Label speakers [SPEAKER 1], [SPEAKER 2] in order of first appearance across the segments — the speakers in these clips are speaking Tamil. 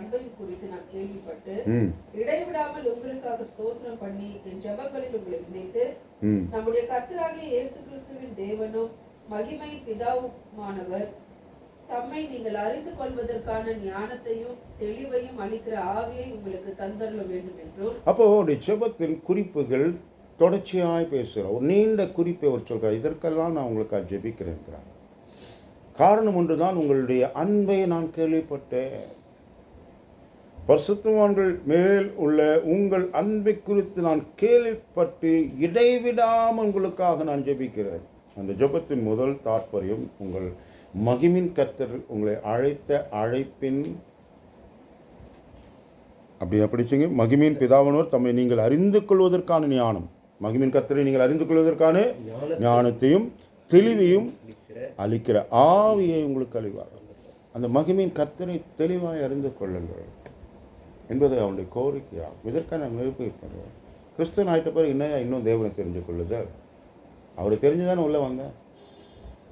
[SPEAKER 1] அன்பையும் குறித்து நான் கேள்விப்பட்டு இடைவிடாமல் உங்களுக்காக ஸ்தோத்திரம் பண்ணி என் ஜெபங்களில் உங்களை நினைத்து நம்முடைய கர்த்தராகிய இயேசு கிறிஸ்துவின் தேவனும் மகிமை பிதாவுமானவர் தம்மை நீங்கள் அறிந்து கொள்வதற்கான ஞானத்தையும் தெளிவையும் அளிக்கிற ஆவியை உங்களுக்கு தந்தரல வேண்டும் என்றும்.
[SPEAKER 2] அப்போ ஒரு ஜெபத்தின் குறிப்புகள் தொடர்ச்சியாய் பேசுகிறோம். ஒரு நீண்ட குறிப்பை அவர் சொல்கிறார், இதற்கெல்லாம் நான் உங்களுக்கு ஜெபிக்கிறேன். காரணம் ஒன்றுதான், உங்களுடைய அன்பை நான் கேள்விப்பட்டேன். பரிசுத்தவான்கள் மேல் உள்ள உங்கள் அன்பை குறித்து நான் கேள்விப்பட்டு இடைவிடாமல் உங்களுக்காக நான் ஜெபிக்கிறேன். அந்த ஜெபத்தின் முதல் தாற்பயம், உங்கள் மகிமின் கர்த்தர் உங்களை அழைத்த அழைப்பின், அப்படியே படிச்சுங்க, மகிமின் பிதாவானவர் தம்மை நீங்கள் அறிந்து கொள்வதற்கான ஞானம், மகிமின் கர்த்தரை நீங்கள் அறிந்து கொள்வதற்கான ஞானத்தையும் தெளிவையும் அளிக்கிற ஆவியை உங்களுக்கு அளிவார். அந்த மகிமின் கர்த்தரை தெளிவாய் அறிந்து கொள்ளுங்கள் என்பது அவனுடைய கோரிக்கையாகும். இதற்கான நிரூபிப்பார். கிறிஸ்தவன் ஆகிட்ட பிறகு இன்னும் தேவனை தெரிஞ்சு கொள்ளுதல். அவரை தெரிஞ்சுதானே உள்ள வந்த,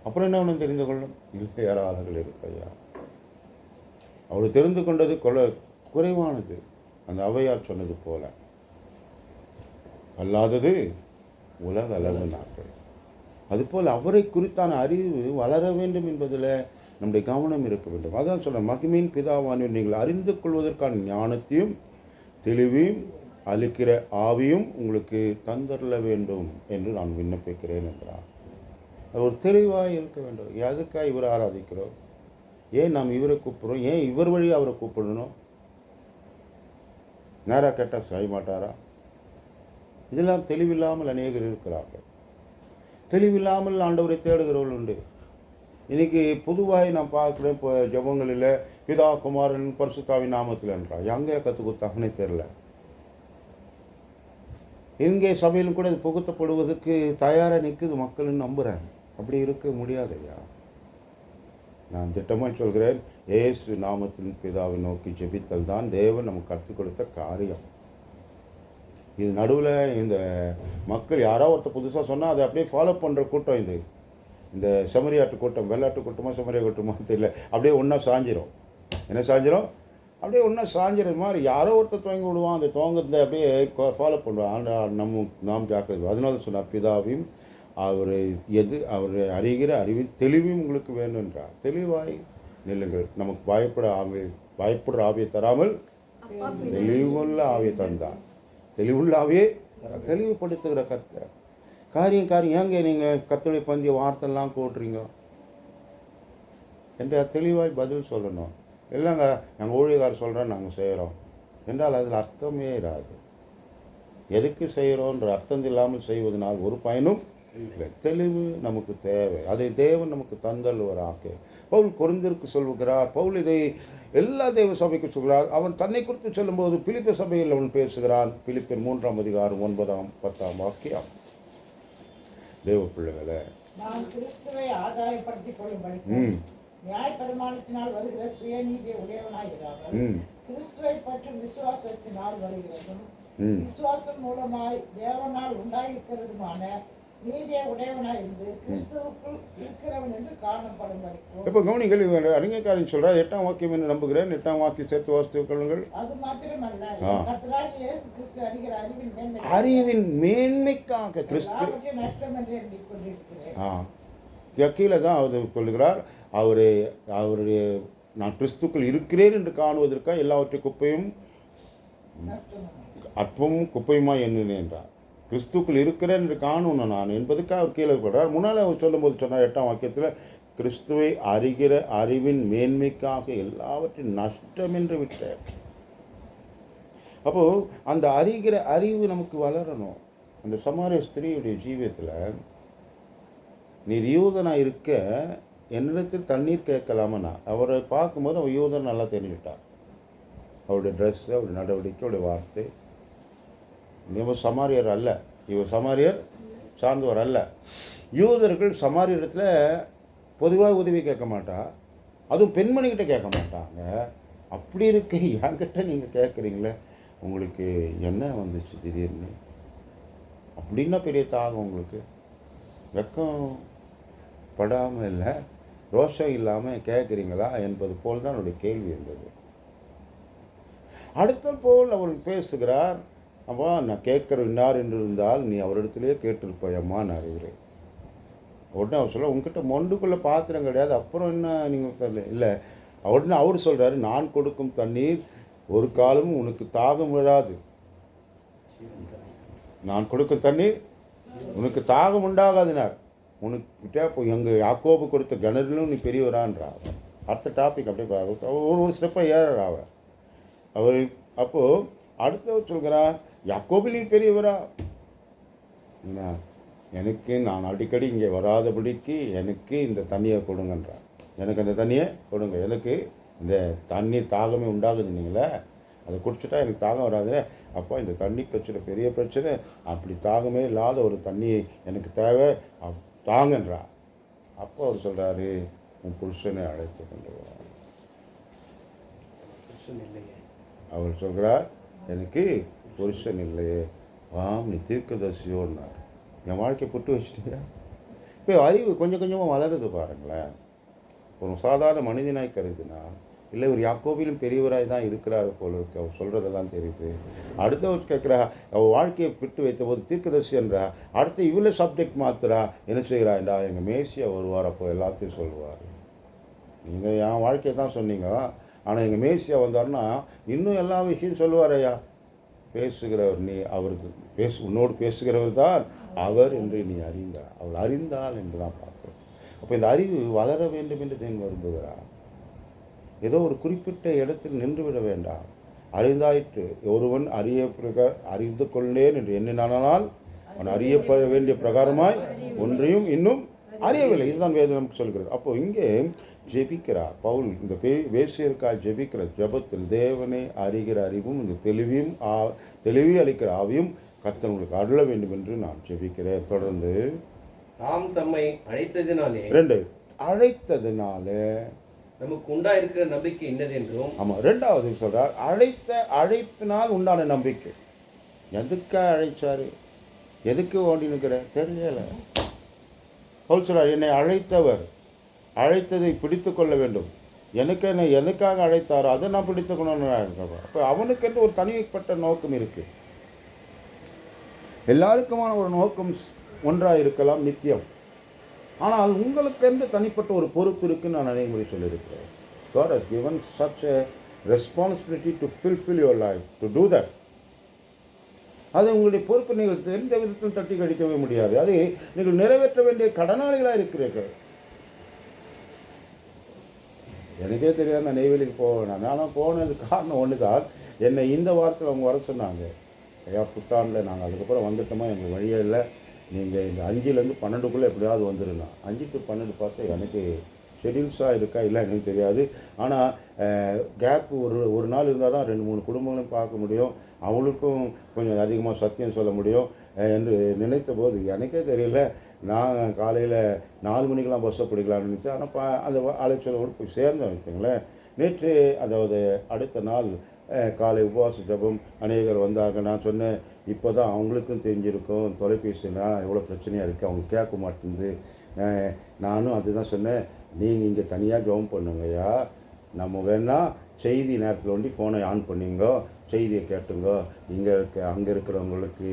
[SPEAKER 2] அப்புறம் என்ன ஒன்று தெரிந்து கொள்ளும்? இல்லை, யாராளர்கள் இருக்கையா. அவரை தெரிந்து கொண்டது குறைவானது. அந்த ஔவையார் சொன்னது போல, அல்லாதது உலக அளவு நாட்கள். அதுபோல் அவரை குறித்தான அறிவு வளர வேண்டும் என்பதில் நம்முடைய கவனம் இருக்க வேண்டும். அதான் சொல்ல, மகிமையின் பிதாவானவர் நீங்கள் அறிந்து கொள்வதற்கான ஞானத்தையும் தெளிவையும் அளிக்கிற ஆவியும் உங்களுக்கு தந்தரல வேண்டும் என்று நான் விண்ணப்பிக்கிறேன் என்றார். ஒரு தெளிவாக இருக்க வேண்டும். எதுக்காக இவரை ஆராதிக்கிறோம்? ஏன் நாம் இவரை கூப்பிடுறோம்? ஏன் இவர் வழி அவரை கூப்பிடணும்? நேராக கேட்டால் செய்ய மாட்டாரா? இதெல்லாம் தெளிவில்லாமல் அநேகர் இருக்கிறார்கள். தெளிவில்லாமல் ஆண்டவரை தேடுகிறவர்கள் உண்டு. இன்றைக்கி பொதுவாக நான் பார்க்குறேன், இப்போ ஜபங்களில் பிதா குமாரன் பரிசுத்தாவின் நாமத்தில் என்றான். எங்கே கற்றுக் கொடுத்தாங்கன்னே தெரில. இங்கே சபையிலும் கூட இது புகுத்தப்படுவதற்கு தயாராக நிற்குது மக்கள்னு நம்புகிறேன். அப்படி இருக்க முடியாதையா. நான் திட்டமாக சொல்கிறேன், இயேசு நாமத்தின் பிதாவை நோக்கி ஜெபித்தல் தான் தேவன் நமக்கு கற்றுக் கொடுத்த காரியம். இது நடுவில் இந்த மக்கள் யாரோ ஒருத்தர் புதுசாக சொன்னால் அதை அப்படியே ஃபாலோ பண்ணுற கூட்டம் இது. இந்த செம்மறியாட்டு கூட்டம், வெள்ளாட்டு கூட்டமோ செம்மறியா கூட்டமோ தெரியல, அப்படியே ஒன்றா சாஞ்சிரும். என்ன சாஞ்சிரும்? அப்படியே ஒன்றா சாஞ்சிறது மாதிரி யாரோ ஒருத்தர் துவங்கி விடுவான். அந்த துவங்கத்தை அப்படியே ஃபாலோ பண்ணுவான். நாம் ஜாக்கிரதை. அதனால சொன்னார், பிதாவையும் அவரை அவரை அறிகிற அறிவின் தெளிவையும் உங்களுக்கு வேண்டும் என்றார். தெளிவாய் நில்லுங்கள். நமக்கு பயப்படுற ஆவியை தராமல் தெளிவுள்ள ஆவியை தந்தார். தெளிவுள்ள ஆவியை தெளிவுபடுத்துகிற கர்த்தர். காரியம் ஏங்க நீங்கள் கர்த்தருடைய பந்திய வார்த்தைலாம் கூட்டுறீங்க என்று தெளிவாய் பதில் சொல்லணும். இல்லைங்க, எங்கள் ஊழியக்காரர் சொல்கிறோம், நாங்கள் செய்கிறோம் என்றால் அதில் அர்த்தமே இராது. எதுக்கு செய்கிறோன்ற அர்த்தம் இல்லாமல் செய்வதனால் ஒரு பயனும் இல்லை. தெளிவு நமக்கு தேவை. அதை தேவன் நமக்கு தந்தல்வராக. பவுல் கொரிந்தியருக்கு சொல்லுகிறார். பவுல் இதை எல்லா தேவ சபைக்கு சொல்கிறார். அவன் தன்னை குறித்து சொல்லும்போது பிலிப்பியர் சபையில் அவன் பேசுகிறான். பிலிப்பியர் 3ஆம் அதிகாரம் 9ஆம் 10ஆம் வாக்கியம். தேவ பிள்ளைகளை,
[SPEAKER 3] நான் கிறிஸ்துவை ஆதாயப்படுத்திக் கொள்ளும்படி நியாயப்பிரமாணத்தினால் வருகிற சுயநீதியை உடையவனாகிறார்கள். கிறிஸ்துவை பற்றும் விசுவாசத்தினால் வருகிறதும் விசுவாசம் மூலமாய் தேவனால் உண்டாயிருக்கிறதுமான நீதியை உடையவனாய் இருந்து கிறிஸ்துவுக்குள் இருக்கிறவன் என்று காணப்படும் வரைக்கும்.
[SPEAKER 2] இப்போ கவனிகள், அறிஞர்காரன் சொல்கிறார், 8ஆம் வாக்கியம் என்று நம்புகிறேன். 8ஆம் வாக்கியம் சேர்த்து வாசித்துக் கொள்ளுங்கள்.
[SPEAKER 3] அது மாத்திரமல்ல, கர்த்தராகிய இயேசு கிறிஸ்து அறிகிற
[SPEAKER 2] அறிவின் மேன்மைக்காக கிறிஸ்து
[SPEAKER 3] நஷ்டம் என்று எண்ணிக்கொண்டிருக்கிறேன்.
[SPEAKER 2] கீழே தான் அவர் சொல்லுகிறார், அவருடைய நான் கிறிஸ்துக்குள் இருக்கிறேன் என்று காணுவதற்காக எல்லாவற்றையும் குப்பையும் அற்பமும் குப்பையுமா எண்ணினேன் என்றார். கிறிஸ்துக்குள் இருக்கிறேன் என்று காணணும் நான் என்பதுக்காக அவர் கீழே போடுறார். முன்னால் அவர் சொல்லும்போது சொன்னார் 8ஆம் வாக்கியத்தில், கிறிஸ்துவை அறிகிற அறிவின் மேன்மைக்காக எல்லாவற்றையும் நஷ்டம் என்று விட்டார். அப்போது அந்த அறிகிற அறிவு நமக்கு வளரணும். அந்த சமாரிய ஸ்திரீயுடைய ஜீவியத்தில், நீர் யூதனாக இருக்க என்னிடத்தில் தண்ணீர் கேட்கலாமண்ணா. அவரை பார்க்கும்போது அவர் யூதன் நல்லா தெரிஞ்சுட்டார். அவருடைய ட்ரெஸ்ஸு, அவருடைய நடவடிக்கை, அவருடைய வார்த்தை. இவர் சமாரியர் அல்ல, இவர் சமாரியர் சார்ந்தவர் அல்ல. யூதர்கள் சமாரியத்தில் பொதுவாக உதவி கேட்க மாட்டா, அதுவும் பெண்மணிக்கிட்ட கேட்க மாட்டாங்க. அப்படி இருக்க என்கிட்ட நீங்கள் கேட்குறீங்களே, உங்களுக்கு என்ன வந்துச்சு திடீர்னு? அப்படின்னா பெரிய தாகம் உங்களுக்கு. வெக்கம் படாமல் இல்லை, ரோஷம் இல்லாமல் கேட்குறீங்களா என்பது போல் தான் என்னுடைய கேள்வி இருந்தது. அடுத்த போல் அவள் பேசுகிறார். அப்பா, நான் கேட்குற இன்னார் என்று இருந்தால் நீ அவரிடத்திலே கேட்டிருப்பாயம்மா, நான் அறிகிறேன். உடனே அவர் சொல்ல, உங்ககிட்ட மொண்டுக்குள்ளே பாத்திரம் கிடையாது, அப்புறம் என்ன நீங்கள் தரல இல்லை. உடனே அவர் சொல்கிறாரு, நான் கொடுக்கும் தண்ணீர் ஒரு காலமும் உனக்கு தாகம் விடாது. நான் கொடுக்கும் தண்ணீர் உனக்கு தாகம் உண்டாகாதுனார். உனக்கிட்ட இப்போ எங்கள் யாக்கோபு கொடுத்த கிணறுலும் நீ பெரியவரான்றா. அடுத்த டாபிக் அப்படியே ஒரு ஸ்டெப்பை ஏறாவ அவர். அப்போது அடுத்தவர் சொல்கிறார், யாக்கோபில் நீ பெரியவரா? என்ன, எனக்கு நான் அடிக்கடி இங்கே வராதபடிக்கு எனக்கு இந்த தண்ணியை கொடுங்கன்றார். எனக்கு அந்த தண்ணியை கொடுங்க, எனக்கு இந்த தண்ணி தாகமே உண்டாகுது நீங்களே, அதை குடிச்சிட்டா எனக்கு தாகம் வராதுன்னு. அப்போ இந்த தண்ணி பிரச்சனை பெரிய பிரச்சனை, அப்படி தாகமே இல்லாத ஒரு தண்ணி எனக்கு தேவை, தாங்கன்றா. அப்போ அவர் சொல்கிறாரு, உன் புருஷனை அழைத்து கொண்டு வா. அவர் சொல்கிறார், எனக்கு புருஷன் இல்லையே, நீ தீர்க்கதரிசியோன்னார். என் வாழ்க்கையை புட்டு வச்சுட்டியா? இப்போ அறிவு கொஞ்சம் கொஞ்சமாக வளருது பாருங்களேன். ஒரு சாதாரண மனிதனாய் கருதுனா இல்லை, ஒரு யாக்கோபிலும் பெரியவராய் தான் இருக்கிறார் போல இருக்கு. அவர் சொல்கிறதெல்லாம் தெரியுது. அடுத்தவர் கேட்குறா, அவள் வாழ்க்கையை விட்டு வைத்த போது தீர்க்கதரிசி என்றா. அடுத்து இவ்வளோ சப்ஜெக்ட் மாத்துறா, என்ன செய்கிறாண்டா, எங்கள் மேசியா வருவார், அப்போ எல்லாத்தையும் சொல்லுவார். நீங்கள் என் வாழ்க்கையை தான் சொன்னீங்க, ஆனால் எங்கள் மேசியா வந்தார்னா இன்னும் எல்லா விஷயம் சொல்லுவார். ஐயா, பேசுகிறவர் நீ, அவருக்கு உன்னோடு பேசுகிறவர் தான் அவர் என்று நீ அறிந்தார், அவள் அறிந்தாள் என்று தான் பார்க்குறோம். அப்போ இந்த அறிவு வளர வேண்டும் என்று தேவன் விரும்புகிறார். ஏதோ ஒரு குறிப்பிட்ட இடத்தில் நின்றுவிட வேண்டாம். அறிந்தாயிற்று ஒருவன் அறிந்து கொள்ளேன் என்று எண்ணினானால் அவன் அறியப்பட வேண்டிய பிரகாரமாய் ஒன்றையும் இன்னும் அறியவில்லை. இதுதான் வேதம் நமக்கு சொல்கிறது. அப்போ இங்கே ஜெபிக்கிறார் பவுல். இந்த வேசியருக்காக ஜெபிக்கிற ஜெபத்தில் தேவனை அறிகிற அறிவும் இந்த தெளிவை அளிக்கிற ஆவியும் கர்த்தர் உங்களுக்கு அருள வேண்டும் என்று நான் ஜெபிக்கிறேன். தொடர்ந்து
[SPEAKER 4] தாம் தம்மை அழைத்ததினாலே
[SPEAKER 2] 2 அழைத்ததினாலே
[SPEAKER 4] நமக்கு உண்டாயிருக்கிற நம்பிக்கை என்னது என்றும்.
[SPEAKER 2] ஆமாம், 2வது சொல்கிறார், அழைப்பினால் உண்டான நம்பிக்கை. எதுக்காக அழைச்சாரு, எதுக்கு ஓடி நிற்கிற தெரியல. பவுல் சொல்கிறார், என்னை அழைத்தவர் அழைத்ததை பிடித்து கொள்ள வேண்டும். எனக்காக அழைத்தாரோ அதை நான் பிடித்துக்கணும்னு. அப்போ அவனுக்கென்று ஒரு தனிப்பட்ட நோக்கம் இருக்குது. எல்லாருக்குமான ஒரு நோக்கம் ஒன்றாக இருக்கலாம், நித்தியம். ஆனால் உங்களுக்கென்று தனிப்பட்ட ஒரு பொறுப்பு இருக்குன்னு நான் அநேக முறை சொல்லியிருக்கிறேன். God has given such a responsibility to fulfill your life, to do that. அது உங்களுடைய பொறுப்பு. நீங்கள் எந்த விதத்தில் தட்டி கழிக்கவே முடியாது. அதை நீங்கள் நிறைவேற்ற வேண்டிய கடனாளிகளாக இருக்கிறீர்கள். எனக்கே தெரியாது நான் நெய்வேலிக்கு போவேன். ஆனால் போனது காரணம் ஒன்று தான். என்னை இந்த வாரத்தில் அவங்க வர சொன்னாங்க. ஐயா, புத்தாண்டில் நாங்கள் அதுக்கப்புறம் வந்துட்டோமா, எங்களுக்கு வழியே இல்லை, நீங்கள் இந்த 5லேருந்து 12க்குள்ளே எப்படியாவது வந்துடுங்க. 5 to 12 பார்த்தா எனக்கு ஷெடியூல்ஸாக இருக்கா இல்லை எனக்கு தெரியாது. ஆனால் கேப்பு ஒரு நாள் இருந்தால் தான் 2-3 குடும்பங்களையும் பார்க்க முடியும், அவங்களுக்கும் கொஞ்சம் அதிகமாக சத்தியம் சொல்ல முடியும் என்று நினைத்த போது எனக்கே தெரியல. நான் காலையில் 4 மணிக்கெலாம் பஸ்ஸை பிடிக்கலான்னு நினச்சேன். ஆனால் அந்த ஆலோசனையோடு போய் சேர்ந்தேன் வச்சுங்களேன். நேற்று, அதாவது அடுத்த நாள் காலை உபவாச ஜபம் அநேகர் வந்தாங்க. நான் சொன்னேன், இப்போ தான் அவங்களுக்கும் தெரிஞ்சிருக்கும் தொலைபேசினா எவ்வளோ பிரச்சனையாக இருக்குது, அவங்க கேட்க மாட்டேங்குது. நானும் அதுதான் சொன்னேன், நீங்கள் இங்கே தனியாக ஜபம் பண்ணுங்கய்யா, நம்ம வேணால் செய்தி நேரத்தில் ஒண்டி ஃபோனை ஆன் பண்ணிங்க, செய்தியை கேட்டுங்க. அங்கே இருக்கிறவங்களுக்கு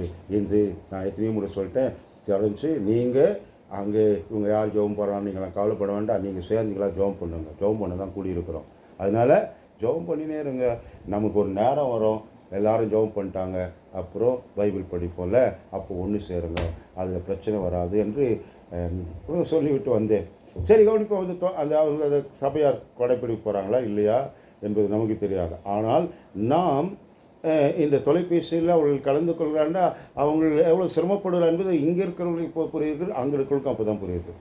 [SPEAKER 2] நான் எத்தனையோ முறை சொல்லிட்டேன், தெரிஞ்சு நீங்கள் அங்கே இவங்க யார் ஜெபம் போகிறான்னு நீங்களாம் கவலைப்பட வேண்டாம், நீங்கள் சேர்ந்துங்களா ஜெபம் பண்ணுங்க. ஜெபம் பண்ண தான் கூடியிருக்கிறோம். அதனால் ஜெபம் பண்ணினே இருங்க. நமக்கு ஒரு நேரம் வரும், எல்லோரும் ஜெபம் பண்ணிட்டாங்க, அப்புறம் பைபிள் படிப்போம்ல, அப்போ ஒன்று சேருங்க, அதில் பிரச்சனை வராது என்று சொல்லிவிட்டு வந்தேன். சரி, கவனிப்போம். அந்த சபையார் கொடைப்பிடிக்க போகிறாங்களா இல்லையா என்பது நமக்கு தெரியாது. ஆனால் நாம் இந்த தொலைபேசியில் அவர்கள் கலந்து கொள்கிறாண்டா அவங்க எவ்வளோ சிரமப்படுகிறார் என்பது இங்கே இருக்கிறவங்களுக்கு இப்போ புரியுது, அங்கே இருக்கிறவங்களுக்கும் அப்போ தான் புரியுது.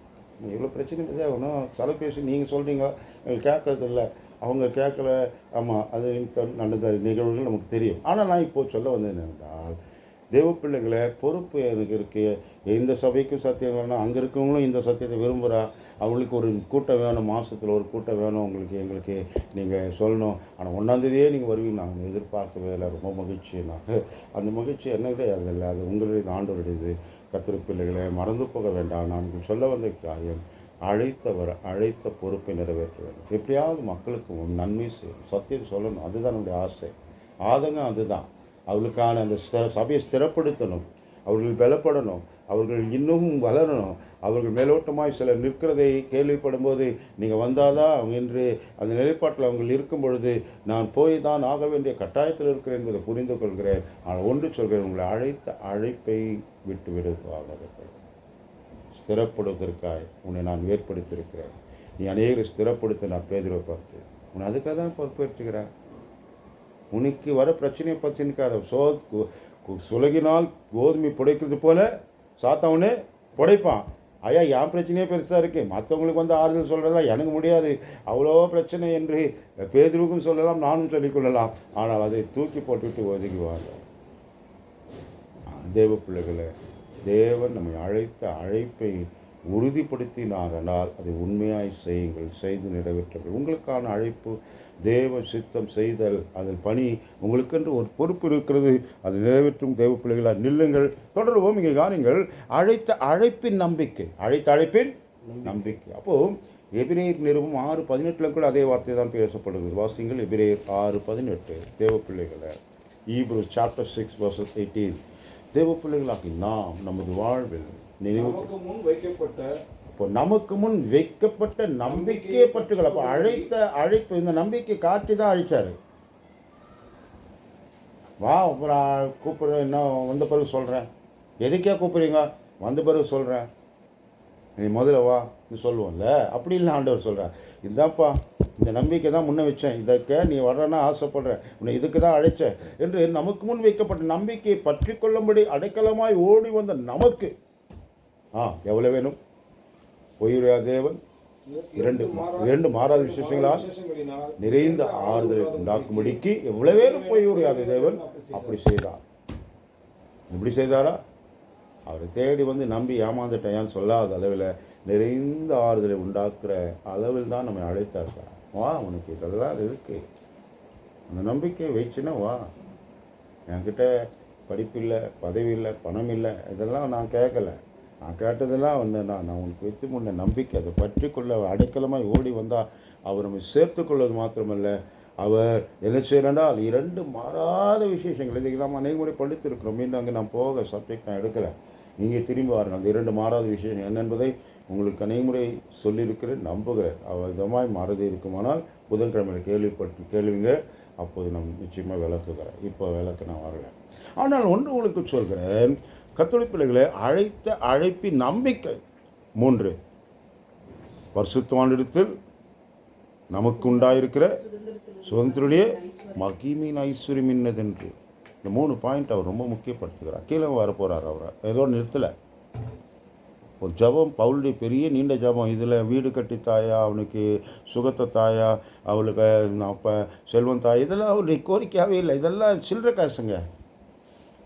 [SPEAKER 2] இவ்வளோ பிரச்சனை இல்லை. ஒன்றும் தொலைபேசி நீங்கள் சொல்கிறீங்க, எங்களுக்கு கேட்கறது இல்லை, அவங்க கேட்கல. ஆமாம், அது நடந்த நிகழ்வுகள் நமக்கு தெரியும். ஆனால் நான் இப்போது சொல்ல வந்தது என்னென்றால், தேவ பிள்ளைங்களை பொறுப்பு எனக்கு இருக்குது. எந்த சபைக்கும் சத்தியம் வேணும், அங்கே இருக்கவங்களும் இந்த சத்தியத்தை விரும்புகிறா, அவங்களுக்கு ஒரு கூட்டம் வேணும், மாதத்தில் ஒரு கூட்டம் வேணும், எங்களுக்கு நீங்கள் சொல்லணும். ஆனால் 1ஆம் தேதியே நீங்கள் வருவீங்க, நாங்கள் எதிர்பார்க்கவே இல்லை, ரொம்ப மகிழ்ச்சி. நாங்கள் அந்த மகிழ்ச்சி என்ன கிடையாது இல்லை, அது உங்களுடைய ஆண்டவருடையது. கர்த்தர் பிள்ளைகளை மறந்து போக வேண்டாம். நான் சொல்ல வந்த காரியம், அழைத்த பொறுப்பை நிறைவேற்ற வேண்டும். எப்படியாவது மக்களுக்கு நன்மை செய்யும், சத்தியம் சொல்லணும், அதுதான் என்னுடைய ஆசை. ஆதங்கம் அதுதான். அவர்களுக்கான அந்த சபையை ஸ்திரப்படுத்தணும், அவர்கள் பலப்படணும், அவர்கள் இன்னும் வளரணும். அவர்கள் மேலோட்டமாய் சிலர் நிற்கிறதை கேள்விப்படும் போது நீங்கள் வந்தாதான் என்று அந்த நிலைப்பாட்டில் அவங்க இருக்கும் பொழுது நான் போய் தான் ஆக வேண்டிய கட்டாயத்தில் இருக்கிறேன் என்பதை புரிந்து கொள்கிறேன். ஆனால் ஒன்று சொல்கிறேன், உங்களை அழைத்த அழைப்பை விட்டு விடுவார்கள். ஸ்திரப்படுவதற்காக உன்னை நான் ஏற்படுத்தியிருக்கிறேன். நீ அநேகரை ஸ்திரப்படுத்த நான் பேதுருவை பார்த்து உன்னை அதுக்காக தான் பொறுப்பேற்றுக்கிறேன். உனக்கு வர பிரச்சனையை பற்றினுக்காத சுலகினால் கோதுமை புடைக்கிறது போல சாத்தவனே புடைப்பான். ஐயா என் பிரச்சனையே பெருசாக இருக்குது, மற்றவங்களுக்கு வந்து ஆறுதல் சொல்கிறதா எனக்கு முடியாது, அவ்வளோ பிரச்சனை என்று பேதுருவுக்கும் சொல்லலாம், நானும் சொல்லிக்கொள்ளலாம். ஆனால் அதை தூக்கி போட்டுவிட்டு ஒதுக்குவாங்க. தேவ பிள்ளைகளை, தேவன் நம்மை அழைத்த அழைப்பை உறுதிப்படுத்தினாரனால் அதை உண்மையாய் செய்யுங்கள், செய்து நிறைவேற்றுங்கள். உங்களுக்கான அழைப்பு தேவ சித்தம் செய்தல், அதன் பணி உங்களுக்கென்று ஒரு பொறுப்பு இருக்கிறது. அதை நிறைவேற்றும் தேவ பிள்ளைகளாக நில்லுங்கள். தொடர்வோம். இங்கே காணுங்கள், அழைத்த அழைப்பின் நம்பிக்கை, அழைத்த அழைப்பின் நம்பிக்கை. அப்போது எபிரேயர் நிருபம் 6:18 கூட அதே வார்த்தை தான் பேசப்படுகிறது. வாசிங்கள், எபிரேயர் 6:18. தேவ பிள்ளைகளை, Hebrews chapter 6:18. தேவ பிள்ளைகளாகி நாம் நமது வாழ்வில்
[SPEAKER 5] நமக்கு முன் வைக்கப்பட்ட
[SPEAKER 2] நமக்கு முன் வைக்கப்பட்ட நம்பிக்கையை பற்றுகள். அப்போ அழைத்த அழைப்பு, இந்த நம்பிக்கை காட்டி தான் அழைச்சார். வா அப்புறம் கூப்பிட்றேன், என்ன வந்த பிறகு சொல்கிறேன். எதுக்கே கூப்பிட்றீங்க? வந்த பிறகு சொல்கிறேன், நீ முதல்ல வா நீ சொல்லுவோம்ல. அப்படி இல்லை, ஆண்டவர் சொல்கிறேன், இதுதான்ப்பா இந்த நம்பிக்கை தான் முன்ன வச்சேன், இதற்கே நீ வர்றேன்னா ஆசைப்படுறேன், உன்னை இதுக்கு தான் அழைச்சேன் என்று நமக்கு முன் வைக்கப்பட்ட நம்பிக்கையை பற்றி கொள்ளும்படி அடைக்கலமாய் ஓடி வந்த நமக்கு எவ்வளோ வேணும்? பொய்யுரையா தேவன் இரண்டு மாறாத விசேஷங்களால் நிறைந்த ஆறுதலை உண்டாக்கும்படிக்கு எவ்வளவு வேணும் பொய்யுரையாத தேவன் அப்படி செய்தார். எப்படி செய்தாரா? அவரை தேடி வந்து நம்பி ஏமாந்துட்டேன் சொல்லாத அளவில் நிறைந்த ஆறுதலை உண்டாக்குற அளவில் தான் நம்ம அழைத்தார். வா, உனக்கு இதெல்லாம் இருக்குது, அந்த நம்பிக்கையை வச்சுன்னா வா. என்கிட்ட படிப்பு இல்லை, பதவி இல்லை, பணம் இல்லை, இதெல்லாம் நான் கேட்கலை. நான் கேட்டதெல்லாம் வந்து நான் உனக்கு வைத்து முன்ன நம்பிக்கை, அதை பற்றி கொள்ள அடைக்கலமாக ஓடி வந்தால் அவர் நம்ம சேர்த்து கொள்வது மாத்திரமல்ல, அவர் என்ன செய்யறால் 2 மாறாத விசேஷங்கள். இதுக்கு நாம் அநேக முறை படித்திருக்கிறோம். மீண்டும் அங்கே நான் போக சப்ஜெக்ட் நான் எடுக்கலை. நீங்கள் திரும்பி வாருங்கள். அந்த 2 மாறாத விஷயம் என்னென்பதை உங்களுக்கு அநேக முறை சொல்லியிருக்கிறேன், நம்புகிறேன். அவர் விதமாய் மாறதி இருக்குமானால் புதன்கிழமையில் கேள்விங்க, அப்போது நான் நிச்சயமாக விளக்குகிறேன். இப்போ விளக்க நான் வரல. ஆனால் ஒன்று உங்களுக்கு சொல்கிறேன், கர்த்தருடைய பிள்ளைகளை, அழைத்த அழைப்பின் நம்பிக்கை 3. பரிசுத்தவானிடத்தில் நமக்கு உண்டாயிருக்கிற சுதந்திரனுடைய மகிமையின் ஐஸ்வர்யம் என்னதென்று. இந்த 3 பாயிண்ட் அவர் ரொம்ப முக்கியப்படுத்துகிறார். கீழே வரப்போகிறார். அவரை ஏதோ நிறுத்தலை. ஒரு ஜபம், பவுலுடைய பெரிய நீண்ட ஜபம். இதில் வீடு கட்டி தாயா, அவனுக்கு சுகத்தை தாயா, அவளுக்கு அப்போ செல்வம் தாயா, இதெல்லாம் அவருடைய கோரிக்கையாகவே இல்லை. இதெல்லாம் சில்லற காசுங்க.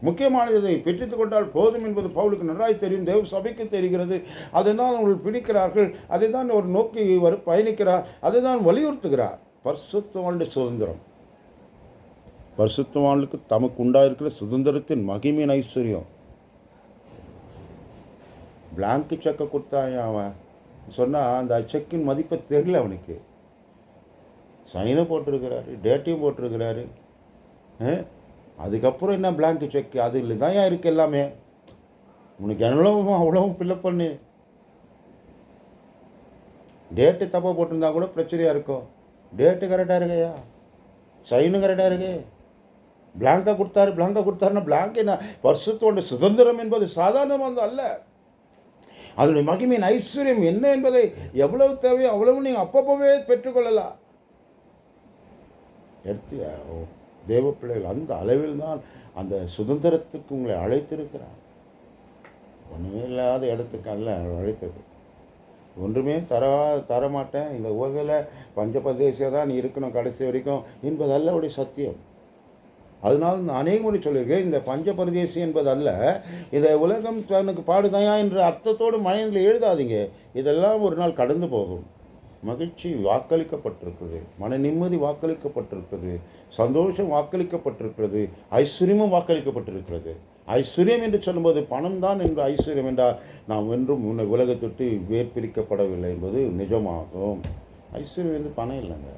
[SPEAKER 2] முக்கியமானதை பெற்றுத்து கொண்டால் போதும் என்பது பவுலுக்கு நன்றாய் தெரியும், தேவ சபைக்கு தெரிகிறது. அதை தான் அவர்கள் பிடிக்கிறார்கள், அதை தான் அவர் நோக்கி பயணிக்கிறார், அதை தான் வலியுறுத்துகிறார். பரிசுத்தவானுடைய சுதந்திரம், பரிசுத்தவானுக்கு தமக்கு உண்டாயிருக்கிற சுதந்திரத்தின் மகிமையின் ஐஸ்வர்யம். பிளாங்க் செக்கை கொடுத்தாங்க. அவன் சொன்னால் அந்த செக்கின் மதிப்பை தெரியல அவனுக்கு. சைனை போட்டிருக்கிறாரு, டேட்டையும் போட்டிருக்கிறாரு. அதுக்கப்புறம் என்ன பிளாங்க் செக்? அது இல்லை தான் இருக்குது எல்லாமே. உனக்கு எவ்வளவும் அவ்வளவும் ஃபில்லப் பண்ணு. டேட்டு தப்பாக போட்டிருந்தா கூட பிரச்சனையாக இருக்கும். டேட்டு கரெக்டாக இருக்கையா, சைனும் கரெக்டாக இருக்கு. பிளாங்காக கொடுத்தாருன்னா பிளாங்க் என்ன? பரிசுத்தோட சுதந்திரம் என்பது சாதாரணமாக அல்ல. அதனுடைய மகிமையின் ஐஸ்வர்யம் என்ன என்பதை எவ்வளவு தேவையோ அவ்வளவு நீங்கள் அப்பப்போவே பெற்றுக்கொள்ளலாம். எடுத்து தேவ பிள்ளைகள் அந்த அளவில் தான் அந்த சுதந்திரத்துக்கு உங்களை அழைத்திருக்கிறார். ஒன்றுமே இல்லாத இடத்துக்கு அல்ல அழைத்தது. ஒன்றுமே தரமாட்டேன், இந்த உலகில் பஞ்சபதேசியாக தான் நீ இருக்கணும் கடைசி வரைக்கும் என்பது அல்ல அவருடைய சத்தியம். அதனால் நான் அநேக முறை சொல்லியிருக்கேன், இந்த பஞ்சபரதேசி என்பது அல்ல, இந்த உலகம் தனக்கு பாடுதாயா என்ற அர்த்தத்தோடு மனதில் எழுதாதீங்க. இதெல்லாம் ஒரு நாள் கடந்து போகும். மகிழ்ச்சி வாக்களிக்கப்பட்டிருக்கிறது, மன நிம்மதி வாக்களிக்கப்பட்டிருக்கிறது, சந்தோஷம் வாக்களிக்கப்பட்டிருக்கிறது, ஐஸ்வர்யமும் வாக்களிக்கப்பட்டிருக்கிறது. ஐஸ்வர்யம் என்று சொல்லும்போது பணம் தான் என்று ஐஸ்வர்யம் என்றால் நாம் என்றும் உலகத்தொட்டு வேர்பிரிக்கப்படவில்லை என்பது நிஜமாகும். ஐஸ்வர்யம் வந்து பணம் இல்லைங்க.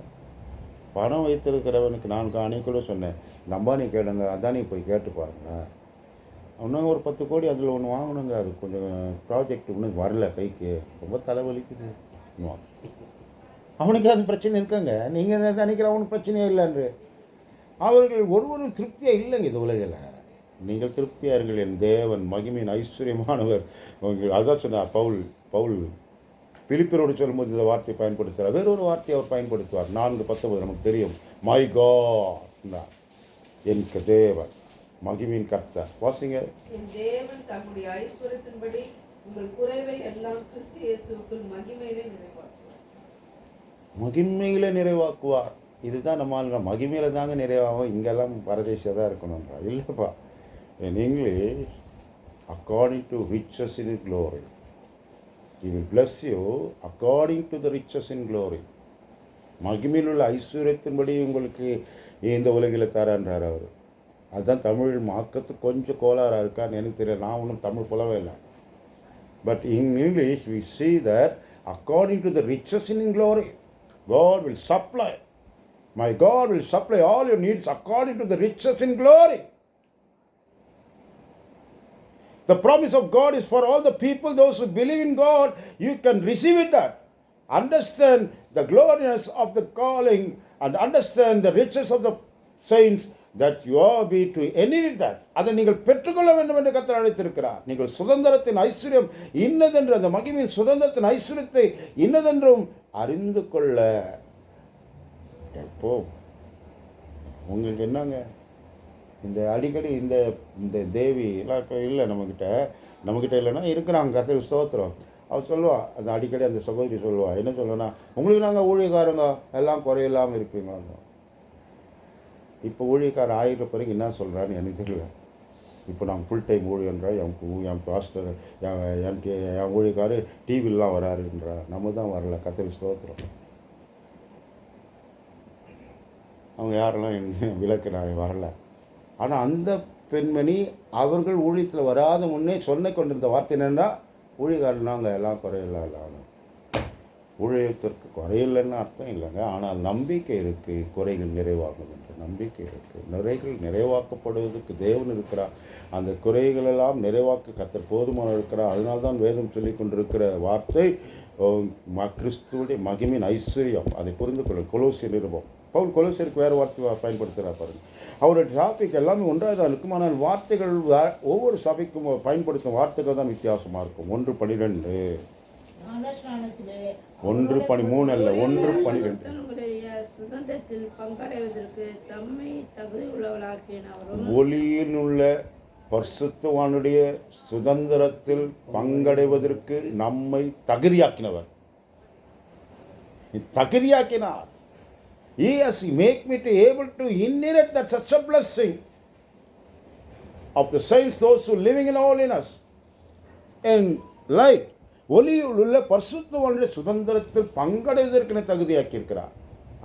[SPEAKER 2] பணம் வைத்திருக்கிறவனுக்கு நான் அன்னைக்குள்ள சொன்னேன், இந்த அம்பானி கேளுங்க, அதானி போய் கேட்டு பாருங்க, இன்னும் ஒரு 10 கோடி அதில் ஒன்று வாங்கணுங்க, அது கொஞ்சம் ப்ராஜெக்ட் இன்னும் வரல கைக்கு, ரொம்ப தலைவலிக்குது. அவனுக்கு அது பிரச்சனை இருக்காங்க, நீங்கள் நினைக்கிற அவனுக்கு பிரச்சனையே இல்லைன்று. அவர்கள் ஒருவரும் திருப்தியாக இல்லைங்க இந்த உலகில். நீங்கள் திருப்தியாக இருங்கள், என் தேவன் மகிமையின் ஐஸ்வர்யமானவர். அதான் சொன்னார் பவுல் பிலிப்பியரோடு சொல்லும்போது இந்த வார்த்தையை பயன்படுத்துகிறார். வேறொரு வார்த்தையை அவர் பயன்படுத்துவார். 4:19 நமக்கு தெரியும். மை காட், என் தேவன் மகிமையின் கர்த்தர். வாசிங்க.
[SPEAKER 1] என் தேவன் தம்முடைய ஐஸ்வர்யத்தின்படி உங்கள் குறைவை எல்லாம் கிறிஸ்து இயேசுவுக்குள் மகிமையிலே நிறைவாக்குவார்.
[SPEAKER 2] மகிமையில நிறைவாக்குவார். இதுதான் நம்ம மகிமையில தாங்க நிறைவாகும், இங்கெல்லாம் பரதேசியாக தான் இருக்கணும்ன்றா. இல்லைப்பா, in English, according to riches in His glory. He will bless you according to the riches in glory. மகிமையில் உள்ள ஐஸ்வர்யத்தின்படி உங்களுக்கு இந்த உலகில் தரான்றார் அவர். அதுதான் தமிழ் மாக்கத்து கொஞ்சம் கோளாறாக இருக்கான்னு எனக்கு தெரியல, நான் ஒன்றும் தமிழ் புலவே இல்லை. But in English we see that according to the riches in glory, God will supply. My God will supply all your needs according to the riches in glory. The promise of God is for all the people, those who believe in God. You can receive it that. Understand the glorious of the calling and understand the riches of the saints that you are be to inherit that. அதை நீங்கள் பெற்றுக்கொள்ள வேண்டும் என்று கர்த்தர் அழைத்திருக்கிறார். நீங்கள் சுதந்திரத்தின் ஐஸ்வர்யம் இன்னதென்று, அந்த மகிமையின் சுதந்திரத்தின் ஐஸ்வர்யத்தை இன்னதென்றும் அறிந்து கொள்ள. எப்போ உங்களுக்கு என்னங்க இந்த அடிக்கடி இந்த தேவி எல்லாம் இப்போ இல்லை நம்மக்கிட்ட இல்லைன்னா இருக்கிறாங்க. கர்த்தருக்கு ஸ்தோத்திரம். அவர் சொல்லுவா, அந்த அடிக்கடி அந்த சகோதரி சொல்லுவா, என்ன சொல்லுன்னா, உங்களுக்கு நாங்கள் ஊழியக்காரங்க எல்லாம் குறையில்லாமல் இருப்பீங்க. இப்போ ஊழியக்காரர் ஆயிர பிறகு என்ன சொல்கிறான்னு எனக்கு தெரியல. இப்போ நாங்கள் ஃபுல் டைம் ஊழியன்றா, என் பாஸ்டர் என் ஊழியக்காரர் டிவிலாம் வராருன்றா. நம்ம தான் வரல. கர்த்தருக்கு ஸ்தோத்திரம். அவங்க யாரெல்லாம் விளக்கு நான் வரல. ஆனால் அந்த பெண்மணி அவர்கள் ஊழியத்தில் வராத முன்னே சொன்ன கொண்டிருந்த வார்த்தை என்னென்னா, ஊழியக்காரர் நாங்கள் எல்லாம் குறையில்லாத. ஊழியத்திற்கு குறையில்லைன்னு அர்த்தம் இல்லைங்க, ஆனால் நம்பிக்கை இருக்குது, குறைகள் நிறைவாகும் என்ற நம்பிக்கை இருக்குது. நிறைகள் நிறைவாக்கப்படுவதற்கு தேவன் இருக்கிறார். அந்த குறைகளெல்லாம் நிறைவாக்க கர்த்தர் போதுமான இருக்கிறார். அதனால்தான் வேதம் சொல்லி கொண்டிருக்கிற வார்த்தை கிறிஸ்துவுடைய மகிமையின் ஐஸ்வர்யம். அதை புரிந்து கொள்ளும். கொலோசியர் நிருபம். பவுல் கொலோசியருக்கு வேறு வார்த்தை பயன்படுத்துகிறார் பாருங்கள். அவருடைய டாபிக் எல்லாமே ஒன்றாக தான் இருக்கும், ஆனால் வார்த்தைகள் ஒவ்வொரு சபைக்கும் பயன்படுத்தும் வார்த்தைகள் தான் வித்தியாசமாக இருக்கும். 1:12 1:13 அல்ல, 1:12.
[SPEAKER 3] சுதந்திரத்தில் பங்கடைவதற்கு தம்மை தகுதி உள்ளவளாக்கினவரும்
[SPEAKER 2] ஒளியினுள்ள பரிசுத்தவானுடைய சுதந்திரத்தில் பங்கடைவதற்கு நம்மை தகுதியாக்கினார். He has make me to able to inherit that such a blessing of the saints, those who living in holiness and light. ஒளியில் உள்ள பரிசுத்தவானுடைய சுதந்திரத்தில் பங்கடைவதற்கு தகுதியாக்கி இருக்கிறார்.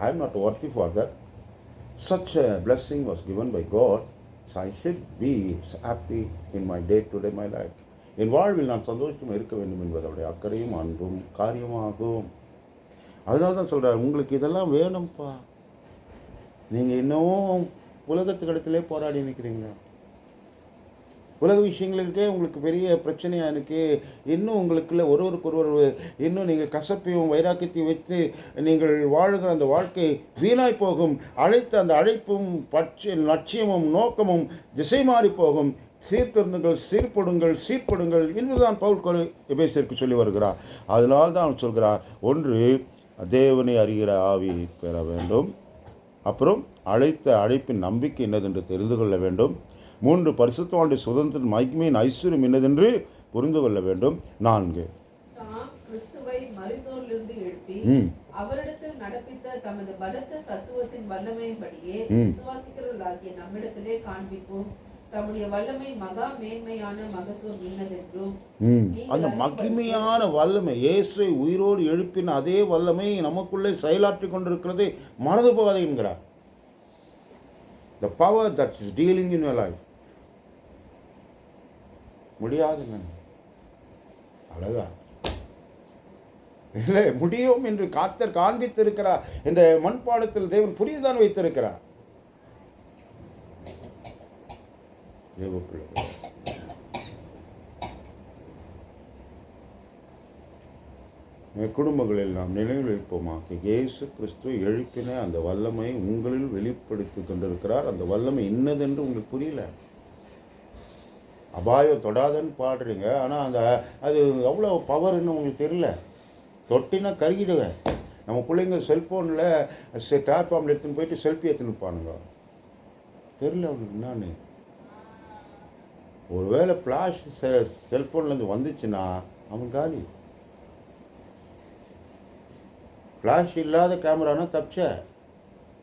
[SPEAKER 2] I am not worthy for that. Such a blessing was given by God, so I should be happy in my day-to-day my life. என் வாழ்வில் நான் சந்தோஷமாக இருக்க வேண்டும் என்பதோடைய அக்கறையும் அன்பும் காரியமாகும். அதனால தான் சொல்கிறார், உங்களுக்கு இதெல்லாம் வேணும்ப்பா. நீங்கள் இன்னமும் உலகத்துக்கு இடத்துலேயே போராடி நிற்கிறீங்க. உலக விஷயங்களுக்கே உங்களுக்கு பெரிய பிரச்சனையாக இருக்குது. இன்னும் உங்களுக்குள்ள ஒருவருக்கொருவர் இன்னும் நீங்கள் கசப்பையும் வைராக்கியத்தையும் வைத்து நீங்கள் வாழுகிற அந்த வாழ்க்கை வீணாய் போகும். அழைத்த அந்த அழைப்பும் லட்சியமும் நோக்கமும் திசை மாறி போகும். சீர்திருந்துங்கள், சீர்படுங்கள் என்றுதான் பவுல் எபேசியருக்கு சொல்லி வருகிறார். அதனால் தான் அவன் சொல்கிறார், 1 தேவனை அறிகிற ஆவி பெற வேண்டும். அப்புறம் அழைத்த அழைப்பின் நம்பிக்கை என்னதென்று தெரிந்து கொள்ள வேண்டும். 3 பரிசுத்தவானுடைய சுதந்திர மகிமையின் ஐஸ்வர்யம் என்னதென்று புரிந்து கொள்ள வேண்டும். 4
[SPEAKER 1] கிறிஸ்துவை மரித்தோரிலிருந்து எழுப்பி அவரிடத்தில் நடப்பித்த தமது பலத்த சத்துவத்தின் வல்லமையின்படியே விசுவாசிக்கிறவர்களாகிய நம்மிடத்திலே காண்பிப்போம். தம்முடைய வல்லமை மகா மேன்மையான மகத்துவம் இன்னதென்றும்.
[SPEAKER 2] அந்த மகிமையான வல்லமை, இயேசுவை உயிரோடு எழுப்பின அதே வல்லமை நமக்குள்ளே செயலாற்றி கொண்டிருக்கிறது. மனது போகாதே என்கிறார். The power that is dealing in your life. முடியாதுங்க. அழகா இல்லை, முடியும் என்று கர்த்தர் காண்பித்திருக்கிறார். இந்த மண்பாடத்தில் தேவன் புரியுதான் வைத்திருக்கிறார். தேவ பிள்ளைகளே, குடும்பங்களில் நாம் நினைவில் வைப்போமாக்கி இயேசு கிறிஸ்து எழுப்பின அந்த வல்லமை உங்களில் வெளிப்படுத்தி கொண்டிருக்கிறார். அந்த வல்லமை இன்னதென்று உங்களுக்கு புரியல. அபாயம் தொடாதன்னு பாடுறீங்க, ஆனால் அது அவ்வளோ பவர்ன்னு உங்களுக்கு தெரியல. தொட்டினா கருகிடுவேன். நம்ம பிள்ளைங்க செல்ஃபோனில் பிளாட்ஃபார்மில் எடுத்துன்னு போயிட்டு செல்ஃபி எடுத்துன்னு பானுங்க. தெரியல அவங்களுக்கு என்னான்னு. ஒருவேளை ஃப்ளாஷ் செல்ஃபோன்லேருந்து வந்துச்சுன்னா அவன் காலி. ஃப்ளாஷ் இல்லாத கேமரானா தப்பிச்ச.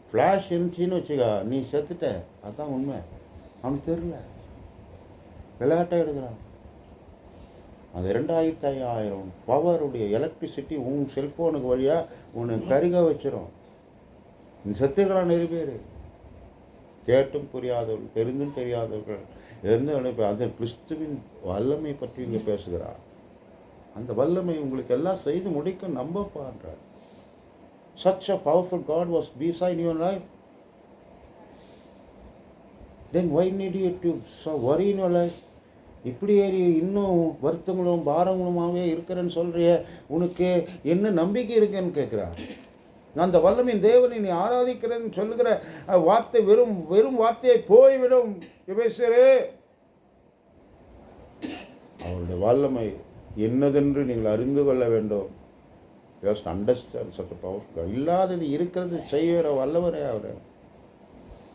[SPEAKER 2] ஃப்ளாஷ் இருந்துச்சின்னு வச்சுக்க, நீ செத்துட்ட. அதுதான் உண்மை. அவனுக்கு தெரியல, விளையாட்டாக எடுக்கிறான். அந்த 2500 பவருடைய எலக்ட்ரிசிட்டி உன் செல்ஃபோனுக்கு வழியாக உன்னை கருக வச்சிடும். நீ செத்துக்கிறான். நிறைய பேர் கேட்டும் புரியாதவர்கள், தெரிந்தும் தெரியாதவர்கள் இருந்து அந்த கிறிஸ்துவின் வல்லமை பற்றி இங்கே பேசுகிறார். அந்த வல்லமை உங்களுக்கு எல்லாம் செய்து முடிக்க நம்ப பாடுறார். Such a powerful God was beside your life. Then why need you to worry in your life? இப்படி இன்னும் வருத்தங்களும் பாரங்களுமாகவே இருக்கிறேன்னு சொல்கிறிய, உனக்கு என்ன நம்பிக்கை இருக்குன்னு கேட்குறார். அந்த வல்லமையின் தேவனை நீ ஆராதிக்கிறேன்னு சொல்லுகிற வார்த்தை வெறும் வார்த்தையை போய்விடும். எபேசியரே, அவருடைய வல்லமை என்னதென்று நீங்கள் அறிந்து கொள்ள வேண்டும். ஜஸ்ட் அண்டர்ஸ்டாண்ட் சட் பவர்ஃபுல். இல்லாதது இருக்கிறது செய்கிற வல்லவரே அவர்.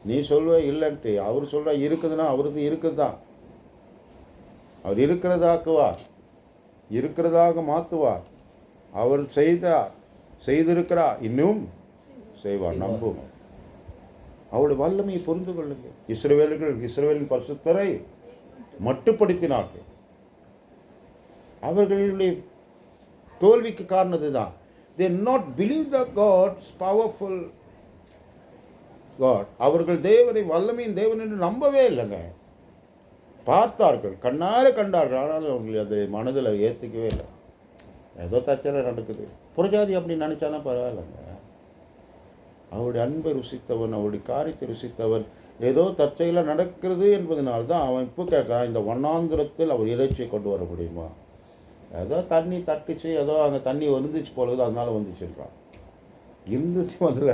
[SPEAKER 2] நீ சொல்வ இல்லைன்ட்டு, அவர் சொல்கிற இருக்குதுன்னா அவருக்கு இருக்குது தான். அவர் இருக்கிறதாக்குவார், இருக்கிறதாக மாற்றுவார். அவர் செய்திருக்கிறார், இன்னும் செய்வார். நம்பும். அவருடைய வல்லமையை புரிந்து கொள்ளுங்கள். இஸ்ரவேலின் பரிசுத்தரை மட்டுப்படுத்தினார்கள். அவர்களுடைய தோல்விக்கு காரணம் இதுதான். They not believe the God's powerful God. அவர்கள் தேவனை வல்லமையின் தேவன் என்று நம்பவே இல்லைங்க. பார்த்தார்கள், கண்ணார கண்டார்கள், ஆனாலும் அவர்கள் அதை மனதில் ஏற்றுக்கவே இல்லை. ஏதோ தச்சனை நடக்குது. புறஜாதி அப்படி நினச்சானா பரவாயில்லைங்க. அவருடைய அன்பை ருசித்தவன், அவருடைய காரியத்தை ருசித்தவன், ஏதோ தற்செயலாக நடக்கிறது என்பதனால்தான் அவன் இப்போ கேட்குறான், இந்த வண்ணாந்திரத்தில் அவர் இறைச்சியை கொண்டு வர முடியுமா? ஏதோ தண்ணி தட்டுச்சு, ஏதோ அங்கே தண்ணி வந்துச்சு போலது, அதனால வந்துச்சுருக்கான். இருந்துச்சு முதல்ல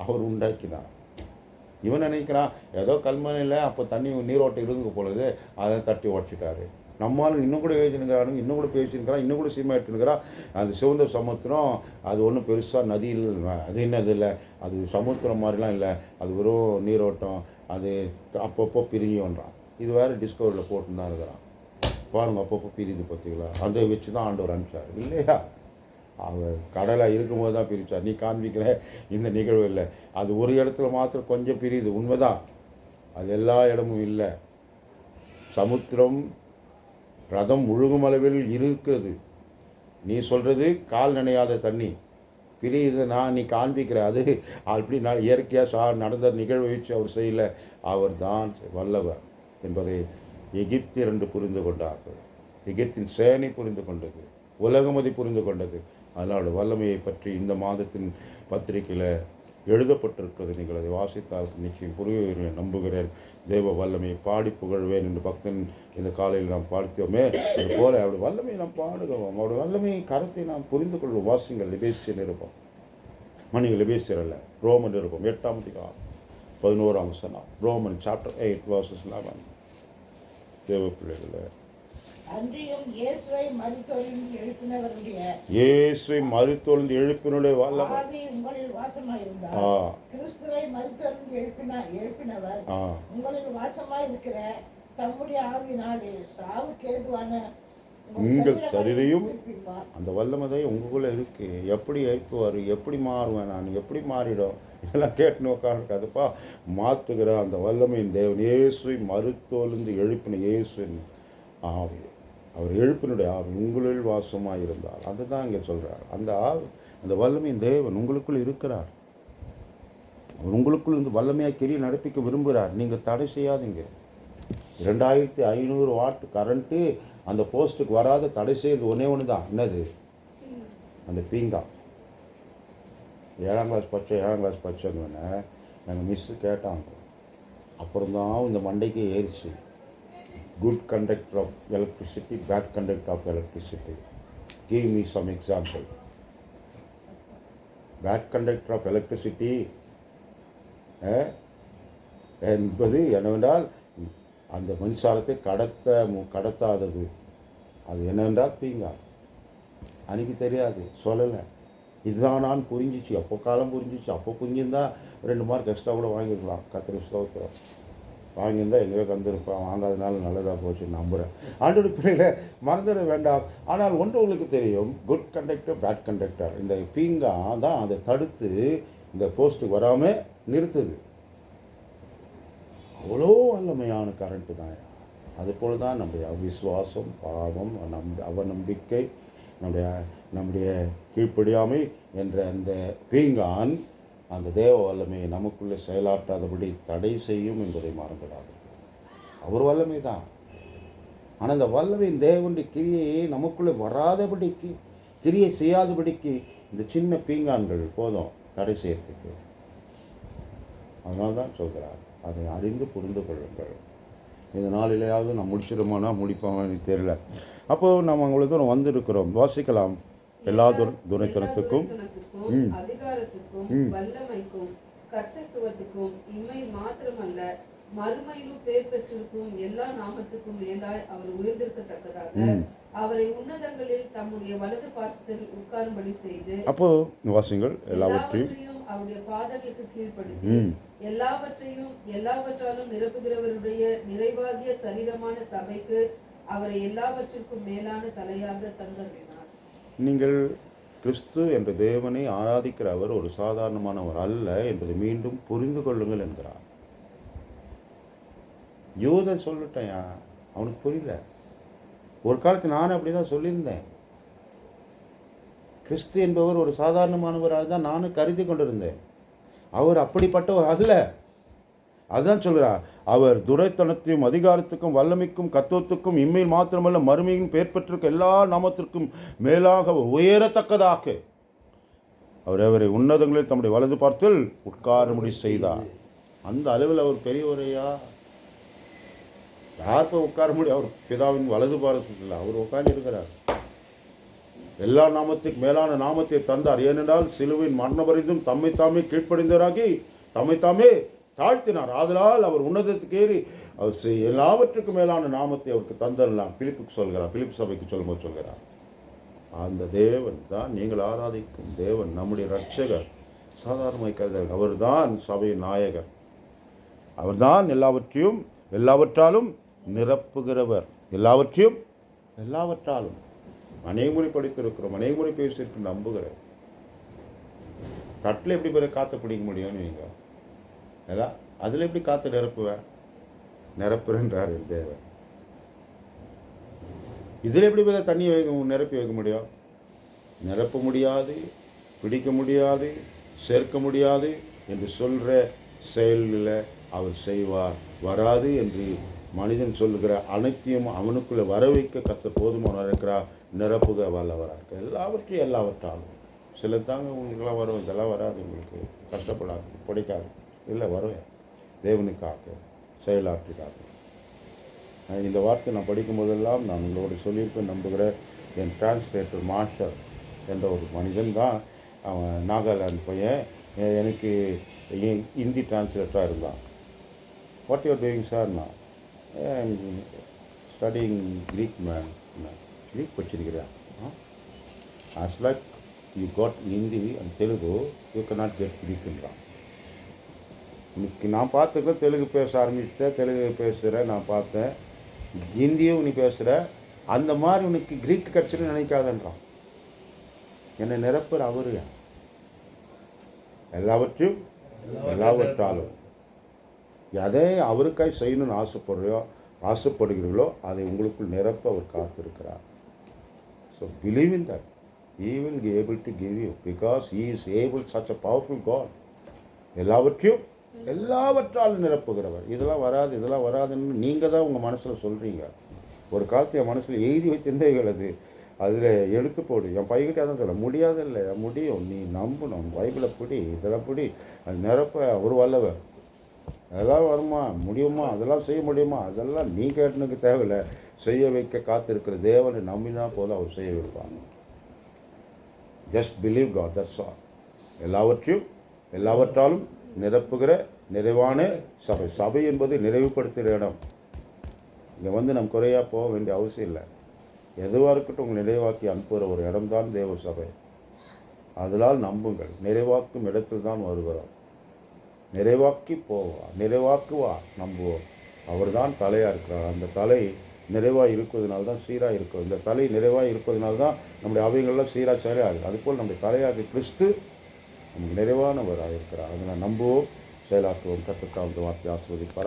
[SPEAKER 2] அவர் உண்டாக்கினான். இவன் நினைக்கிறான் ஏதோ கல்மனையில் அப்போ தண்ணி நீரோட்டம் இருங்க பொழுது அதை தட்டி உடச்சிட்டாரு. நம்மளும் இன்னும் கூட எழுதினுக்கிறானுங்க, இன்னும் கூட பேசினுக்கிறான், இன்னும் கூட சினிமா எடுத்துனுக்கிறான். அது சிவந்த சமுத்திரம், அது ஒன்றும் பெருசாக நதியில், அது என்னது இல்லை, அது சமுத்திரம் மாதிரிலாம் இல்லை, அது வெறும் நீரோட்டம், அது அப்பப்போ பிரிஞ்சுன்றான். இது வேறு டிஸ்கவரியில் போட்டுன்னு தான் இருக்கிறான். பாருங்க, அப்பப்போ பிரியுது பார்த்தீங்களா? அதை வச்சு தான் ஆண்டவர் அனுப்பிச்சார் இல்லையா? அவர் கடலாக இருக்கும்போது தான் பிரித்தார். நீ காண்பிக்கிற இந்த நிகழ்வு இல்லை, அது ஒரு இடத்துல மாத்திரம் கொஞ்சம் பிரியுது, உண்மைதான். அது எல்லா இடமும் இல்லை. சமுத்திரம் ரதம் முழுகும் அளவில் இருக்கிறது. நீ சொல்கிறது கால் நனையாத தண்ணி பிரியுதுன்னா நீ காண்பிக்கிற அது அப்படி இயற்கையாக நடந்த நிகழ்வை வச்சு அவர் செய்யலை. அவர் தான் வல்லவர் என்பதை எகிப்தியர் என்று புரிந்து கொண்டார்கள். எகிப்தின் சேனை புரிந்து கொண்டது, உலகம் அதை புரிந்து கொண்டது. அதனால் வல்லமையை பற்றி இந்த மாதத்தின் பத்திரிகையில் எழுதப்பட்டிருக்கிறது. நீங்கள் அதை வாசித்தால் நிச்சயம் புரியுவீர்கள் நம்புகிறேன். தேவ வல்லமையை பாடி புகழ்வேன் என்று பக்தன் இந்த காலையில் நாம் பாடித்தோமே, அது போல அவருடைய வல்லமையை நாம் பாடுகிறோம். அவருடைய வல்லமையை கருத்தை நாம் புரிந்து கொள்வோம். வாசிங்கள், எபேசியர் நிருபம், மணிகள் எபேசியர் அல்ல, ரோமன் நிருபம் 8ஆம் அதிகாரம் 11ஆம் வசனம். Roman chapter 8 verses 11. தேவ பிள்ளைகளே,
[SPEAKER 3] அன்றியும் இயேசுவை மரித்தோரிலிருந்து எழுப்பினவருடைய
[SPEAKER 2] வல்லமை
[SPEAKER 3] உங்களில் வாசமாயிருந்தார். கிறிஸ்துவை மரித்தோரிலிருந்து எழுப்பினவர் உங்களில் வாசமாயிருக்கிற தம்முடைய ஆவியினாலே சாவுக்கு ஏதுவான
[SPEAKER 2] உங்கள் சரீரையும் அந்த வல்லமதை உங்களுக்குள்ளே இருக்கு. எப்படி எழுப்புவார், எப்படி மாறுவேன், நான் எப்படி மாறிடும், இதெல்லாம் கேட்டுன்னு உட்காந்துருக்காதுப்பா. மாற்றுகிற அந்த வல்லமையின் தேவன் இயேசுவை மருத்துவலிருந்து எழுப்பின இயேசுவின் ஆவி, அவர் எழுப்பினுடைய ஆவி உங்களில் வாசமாக இருந்தார். அதுதான் இங்கே சொல்கிறார். அந்த ஆவி, அந்த வல்லமையின் தேவன் உங்களுக்குள் இருக்கிறார். அவர் உங்களுக்குள் இந்த வல்லமையாக கிரியை நடப்பிக்க விரும்புகிறார். நீங்கள் தடை செய்யாதீங்க. 2500 வாட் கரண்ட்டு அந்த போஸ்ட்டுக்கு வராத தடை செய்யுது ஒன்றே ஒன்று தான். என்னது? அந்த பீங்கா 7ஆம் கிளாஸ் படித்தோன்னு நாங்கள் மிஸ்ஸு கேட்டாங்க. அப்புறம்தான் இந்த மண்டைக்கு ஏறிச்சு. Good conductor of electricity, bad conductor of electricity. Give me some example. Bad conductor of electricity என்பது என்னவென்றால் அந்த மின்சாரத்தை கடத்தாதது. அது என்னவென்றால் பீங்கா. அன்றைக்கி தெரியாது, சொல்லலை. இதுதான் நான் புரிஞ்சிச்சு, அப்போ காலம் புரிஞ்சிச்சு. அப்போ புரிஞ்சிருந்தா 2 மார்க் எக்ஸ்ட்ரா கூட வாங்கியிருக்கலாம். கர்த்தருக்கு ஸ்தோத்திரம். வாங்கியிருந்தால் எங்கேயோ கந்திருப்பான். வாங்காதனால நல்லதாக போச்சுன்னு நம்புகிறேன். ஆண்டோட பிள்ளைகளை மறந்துட வேண்டாம். ஆனால் ஒன்று உங்களுக்கு தெரியும், குட் கண்டக்டர், பேட் கண்டக்டர். இந்த பீங்கா தான் அதை தடுத்து இந்த போஸ்ட்டுக்கு வராமல் நிறுத்துது. அவ்வளோ வல்லமையான கரண்ட்டு தான். அதுபோல் தான் நம்முடைய அவிசுவாசம், பாவம், அவநம்பிக்கை, நம்முடைய கீழ்ப்படியாமை என்ற அந்த பீங்கான் அந்த தேவ வல்லமையை நமக்குள்ளே செயலாற்றாதபடி தடை செய்யும் என்பதை மறந்துடாது. அவர் வல்லமை தான். ஆனால் அந்த வல்லமையின் தேவனுடைய கிரியையை நமக்குள்ளே வராதபடிக்கு, கிரியை செய்யாதபடிக்கு இந்த சின்ன பீங்கான்கள் போதும் தடை செய்யறதுக்கு. அதனால தான் சொல்கிறார், அதை அறிந்து புரிந்து கொள்ளுங்கள். இந்த நாளிலேயாவது நான் முடிச்சிடுமானா முடிப்போம், எனக்கு தெரியல. அப்போது நம்ம அவ்வளோ தூரம் வந்திருக்கிறோம். வாசிக்கலாம். எல்லா துரைத்தனத்துக்கும்
[SPEAKER 1] அதிகாரத்துக்கும் வல்லமைக்கும் கர்த்தத்துவத்துக்கும் இம்மை மாத்திரமல்ல மறுமையிலும் பேர் பெற்றிருக்கும் எல்லா நாமத்துக்கும் மேலாய் அவர் உயர்ந்திருக்கத்தக்கதாக அவரை உன்னதங்களில் தம்முடைய வலது பாசத்தில் உட்காரும்படி செய்து,
[SPEAKER 2] அப்போ வாசிங்கள், எல்லாவற்றையும்
[SPEAKER 1] அவருடைய பாதங்களுக்கு கீழ்ப்படுத்தி எல்லாவற்றையும் எல்லாவற்றாலும் நிரப்புகிறவருடைய நிறைவாகிய சரீரமான சபைக்கு அவரை எல்லாவற்றிற்கும் மேலான தலையாக தந்தறினார். நீங்கள்
[SPEAKER 2] கிறிஸ்து என்ற தேவனை ஆராதிக்கிற அவர் ஒரு சாதாரணமானவர் அல்ல என்பதை மீண்டும் புரிந்து கொள்ளுங்கள் என்கிறார். யூதன் சொல்லிட்டேன், அவனுக்கு புரியல. ஒரு காலத்தில் நானும் அப்படி தான் சொல்லியிருந்தேன். கிறிஸ்து என்பவர் ஒரு சாதாரணமானவராக தான் நானும் கருதி கொண்டிருந்தேன். அவர் அப்படிப்பட்டவர் அல்ல. அதுதான் சொல்கிறார், அவர் துரைத்தனத்தையும் அதிகாரத்துக்கும் வல்லமைக்கும் கத்துவத்துக்கும் இம்மையில் மாத்திரமல்ல மறுமையின் பேர் பெற்றிருக்க எல்லா நாமத்திற்கும் மேலாக உயரத்தக்கதாக அவர் அவரை உன்னதங்களில் தம்முடைய வலது பார்த்தில் உட்காரும்படி செய்தார். அந்த அளவில் அவர் பெரியவரையா? யார் போய் உட்கார முடியும்? அவர் பிதாவின் வலது பாரத்தில் அவர் உட்கார்ந்து இருக்கிறார். எல்லா நாமத்துக்கு மேலான நாமத்தை தந்தார். ஏனென்றால் சிலுவையின் மரணபரிந்தும் தம்மை தாமே கீழ்ப்படிந்தவராகி தம்மை தாமே தாழ்த்தினார். ஆதலால் அவர் உன்னதத்துக்கு ஏறி அவர் எல்லாவற்றுக்கும் மேலான நாமத்தை அவருக்கு தந்தரலாம். பிலிப்புக்கு சொல்கிறார், பிலிப்பு சபைக்கு சொல்லும்போது சொல்கிறார். அந்த தேவன் தான் நீங்கள் ஆராதிக்கும் தேவன், நம்முடைய இரட்சகர். சாதாரணமாக கருத அவர் தான் சபையின் நாயகர். அவர் தான் எல்லாவற்றாலும் நிரப்புகிறவர். எல்லாவற்றாலும் அநேக முறை படித்திருக்கிறோம், அநேக முறை பேசியிருக்க நம்புகிறேன். தட்டில் எப்படி பேர் காற்று பிடிக்க முடியும்னு நீங்கள் எல்லாம் அதில் எப்படி காற்று நிரப்புறன்றார் தேவன். இதில் எப்படி பேர் தண்ணி நிரப்பி வைக்க முடியும்? நிரப்ப முடியாது, பிடிக்க முடியாது, சேர்க்க முடியாது என்று சொல்கிற செயலில் அவர் செய்வார். வராது என்று மனிதன் சொல்லுகிற அனைத்தையும் அவனுக்குள்ளே வர வைக்க கத்த போதுமானவராக இருக்கிறார். நிரப்புக வல்லவராக இருக்க எல்லாவற்றாலும். சில தாங்க உங்களுக்கெல்லாம் வரும், இதெல்லாம் வராது, உங்களுக்கு கஷ்டப்படாது, பிடிக்காது. இல்லை, வருவேன் தேவனுக்காக செயலாற்றுக்காக. இந்த வார்த்தை நான் படிக்கும்போதெல்லாம் நான் உங்களோட சொல்லியிருப்பேன் நம்புகிறேன். என் டிரான்ஸ்லேட்டர் மார்ஷல் என்ற ஒரு மனிதன் தான், அவன் நாகாலாந்து பையன், எனக்கு ஹிந்தி டிரான்ஸ்லேட்டராக இருந்தான். What you are doing sir? நான் ஸ்டடிங் க்ரீக் மேன். க்ரீக் படிச்சிருக்கிறேன். As like you got Hindi and Telugu, you can not get க்ரீக்ன்றான். இன்னைக்கு நான் பார்த்துக்கிறேன், தெலுங்கு பேச ஆரம்பிச்சிட்டேன், தெலுங்கு பேசுகிறேன், நான் பார்த்தேன். ஹிந்தியும் நீ பேசுகிற, அந்த மாதிரி உனக்கு க்ரீக் கிடச்சுன்னு நினைக்காதன்றான். என்னை நிரப்புற அவரு. எல்லாவற்றாலும் எதை அவருக்காய் செய்யணும்னு ஆசைப்படுகிறீர்களோ அதை உங்களுக்குள் நிரப்ப அவர் காத்திருக்கிறார். So believe in that. He will be able to give you because he is able, such a powerful God. எல்லாவற்றாலும் நிரப்புகிறவர். இதெல்லாம் வராதுன்னு நீங்கள் தான் உங்கள் மனசில் சொல்கிறீங்க. ஒரு காலத்து என் மனசில் எழுதி வச்சிருந்தேகள். அதில் எடுத்து போடு. என் பையன்கிட்ட தான் சொல்ல முடியாதில்லை, முடியும், நீ நம்பணும், பைபிளை பிடி, இதெல்லாம் பிடி, அது நிரப்ப அவர் வல்லவர். அதெல்லாம் வருமா, முடியுமா, அதெல்லாம் செய்ய முடியுமா, அதெல்லாம் நீ கேட்டனுக்கு தேவையில்லை. செய்ய வைக்க காத்திருக்கிற தேவனை நம்பினா போதும், அவர் செய்ய வைப்பாங்க. Just believe god, that's all. எல்லாவற்றாலும் நிரப்புகிற நிறைவான சபை. சபை என்பது நிறைவுபடுத்துகிற இடம். இங்கே வந்து நம்ம குறையாக போக வேண்டிய அவசியம் இல்லை. எதுவாக இருக்கட்டும் உங்களை நிறைவாக்கி அனுப்புகிற ஒரு இடம்தான் தேவ சபை. அதனால் நம்புங்கள், நிறைவாக்கும் இடத்தில் தான் வருகிறோம். நிறைவாக்கி போவா, நிறைவாக்குவா, நம்புவோம். அவர் தான் தலையாக இருக்கிறார். அந்த தலை நிறைவாக இருப்பதனால தான் சீராக இருக்கும். இந்த தலை நிறைவாக இருப்பதனால தான் நம்முடைய அவைகள்லாம் சீராக செயலாகுது. அதுபோல் நம்முடைய தலையாக கிறிஸ்து நமக்கு நிறைவானவராக இருக்கிறார். அதனால் நம்புவோம், செயலாக்குவோம். கர்த்தர் வார்த்தை ஆசீர்வதிப்பார்.